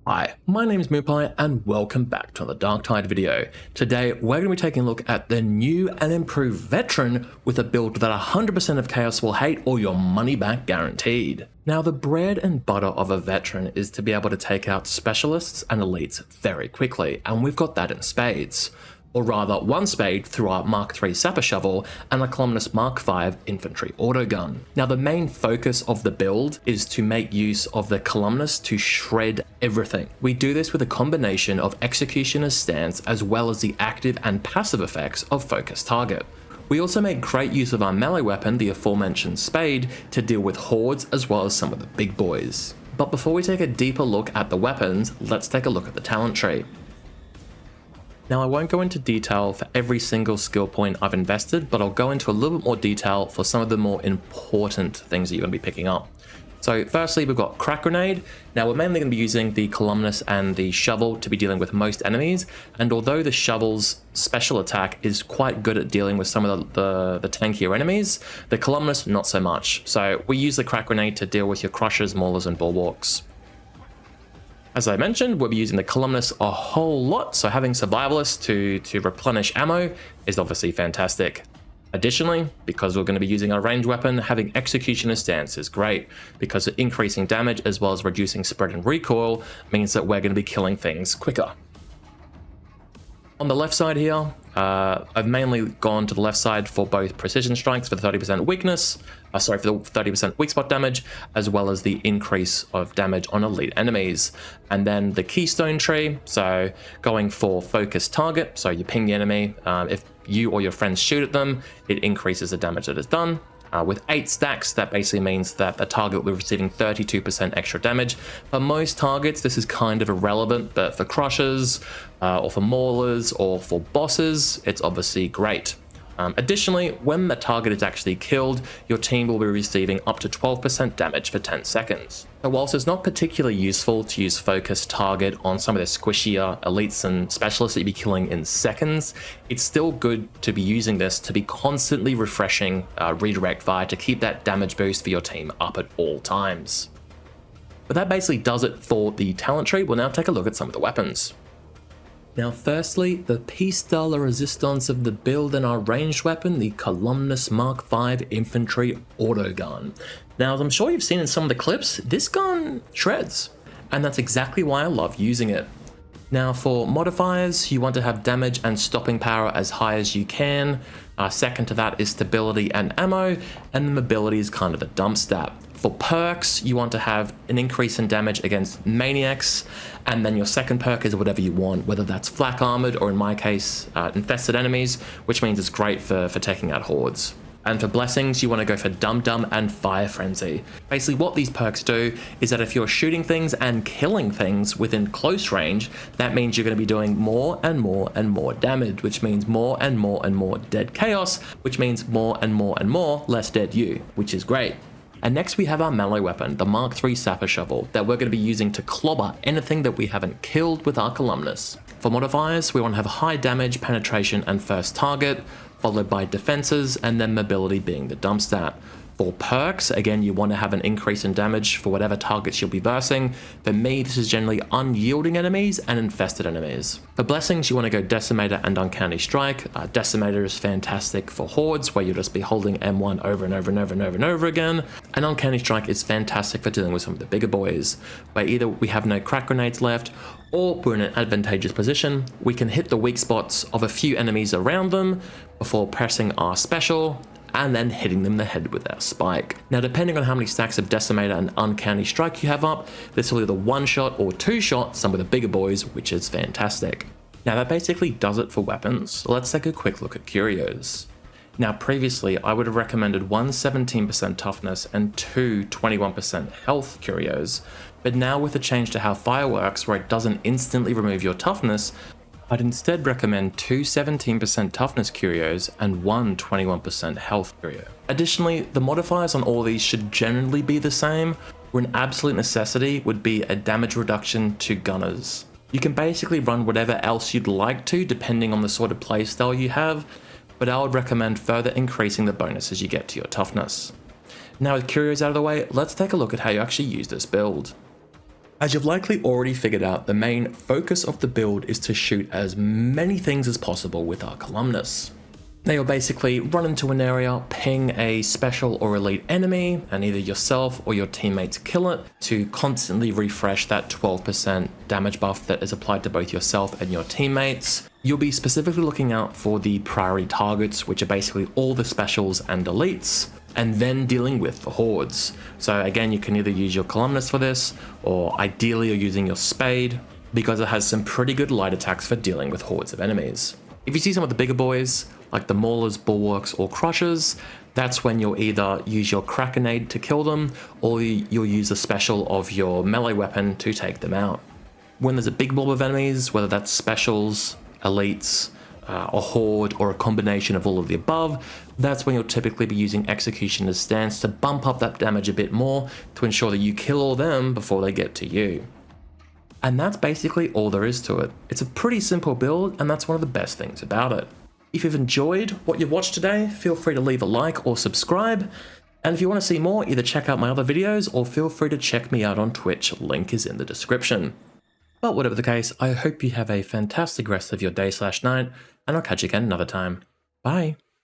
Hi, my name is Moopai and welcome back to the Darktide video. Today we're going to be taking a look at the new and improved Veteran with a build that 100% of Chaos will hate or your money back guaranteed. Now the bread and butter of a Veteran is to be able to take out specialists and elites very quickly, and we've got that in spades. Or rather, one spade through our Mark III Sapper Shovel and a Columnus Mark V Infantry Autogun. Now the main focus of the build is to make use of the Columnus to shred everything. We do this with a combination of Executioner's Stance as well as the active and passive effects of Focus Target. We also make great use of our melee weapon, the aforementioned Spade, to deal with hordes as well as some of the big boys. But before we take a deeper look at the weapons, let's take a look at the talent tree. Now I won't go into detail for every single skill point I've invested, but I'll go into a little bit more detail for some of the more important things that you're going to be picking up. So firstly, we've got Crack Grenade. Now we're mainly going to be using the Columnus and the Shovel to be dealing with most enemies, and although the Shovel's special attack is quite good at dealing with some of the tankier enemies, the Columnus not so much. So we use the Crack Grenade to deal with your Crushers, Maulers and Bulwarks. As I mentioned, we'll be using the Columnus a whole lot, so having Survivalists to replenish ammo is obviously fantastic. Additionally, because we're going to be using our ranged weapon, having Executioner's Stance is great, because increasing damage as well as reducing spread and recoil means that we're going to be killing things quicker. On the left side here, I've mainly gone to the left side for both precision strikes for the 30% weakness, for the 30% weak spot damage, as well as the increase of damage on elite enemies. And then the keystone tree, so going for focus target, so you ping the enemy, if you or your friends shoot at them, it increases the damage that is done. With 8 stacks, that basically means that the target will be receiving 32% extra damage. For most targets, this is kind of irrelevant, but for Crushers, or for Maulers, or for bosses, it's obviously great. Additionally, when the target is actually killed, your team will be receiving up to 12% damage for 10 seconds. So whilst it's not particularly useful to use focus target on some of the squishier elites and specialists that you'd be killing in seconds, it's still good to be using this to be constantly refreshing redirect fire to keep that damage boost for your team up at all times. But that basically does it for the talent tree. We'll now take a look at some of the weapons. Now firstly, the piece de la resistance of the build and our ranged weapon, the Columnus Mark V Infantry Autogun. Now as I'm sure you've seen in some of the clips, this gun shreds, and that's exactly why I love using it. Now for modifiers, you want to have damage and stopping power as high as you can. Second to that is stability and ammo, and the mobility is kind of the dump stat. For perks, you want to have an increase in damage against maniacs, and then your second perk is whatever you want, whether that's flak armored or in my case, infested enemies, which means it's great for taking out hordes. And for blessings, you want to go for Dum Dum and Fire Frenzy. Basically what these perks do is that if you're shooting things and killing things within close range, that means you're going to be doing more and more and more damage, which means more and more and more dead chaos, which means more and more and more less dead you, which is great. And next we have our melee weapon, the Mark III Sapper Shovel, that we're going to be using to clobber anything that we haven't killed with our Columnus. For modifiers, we want to have high damage, penetration, and first target, followed by defenses, and then mobility being the dump stat. For perks, again, you want to have an increase in damage for whatever targets you'll be versing. For me, this is generally unyielding enemies and infested enemies. For blessings, you want to go Decimator and Uncanny Strike. Decimator is fantastic for hordes, where you'll just be holding M1 over and over and over and over and over again. And Uncanny Strike is fantastic for dealing with some of the bigger boys, where either we have no crack grenades left, or we're in an advantageous position. We can hit the weak spots of a few enemies around them before pressing our special, and then hitting them in the head with our spike. Now depending on how many stacks of Decimator and Uncanny Strike you have up, this will either one-shot or two-shot some of the bigger boys, which is fantastic. Now that basically does it for weapons, so let's take a quick look at Curios. Now previously I would have recommended one 17% toughness and two 21% health Curios, but now with the change to how fire works, where it doesn't instantly remove your toughness, I'd instead recommend two 17% toughness Curios and one 21% health Curio. Additionally, the modifiers on all these should generally be the same, where an absolute necessity would be a damage reduction to gunners. You can basically run whatever else you'd like to depending on the sort of playstyle you have, but I would recommend further increasing the bonuses you get to your toughness. Now with Curios out of the way, let's take a look at how you actually use this build. As you've likely already figured out, the main focus of the build is to shoot as many things as possible with our columnists. Now you'll basically run into an area, ping a special or elite enemy, and either yourself or your teammates kill it to constantly refresh that 12% damage buff that is applied to both yourself and your teammates. You'll be specifically looking out for the priority targets, which are basically all the specials and elites, and then dealing with the hordes. So again, you can either use your columnist for this, or ideally you're using your spade, because it has some pretty good light attacks for dealing with hordes of enemies. If you see some of the bigger boys, like the maulers, bulwarks, or crushers, that's when you'll either use your krakenade to kill them, or you'll use a special of your melee weapon to take them out. When there's a big blob of enemies, whether that's specials, elites, a horde, or a combination of all of the above, that's when you'll typically be using Executioner's Stance to bump up that damage a bit more to ensure that you kill all them before they get to you. And that's basically all there is to it. It's a pretty simple build, and that's one of the best things about it. If you've enjoyed what you've watched today, feel free to leave a like or subscribe. And if you want to see more, either check out my other videos or feel free to check me out on Twitch, link is in the description. But whatever the case, I hope you have a fantastic rest of your day/night, and I'll catch you again another time. Bye.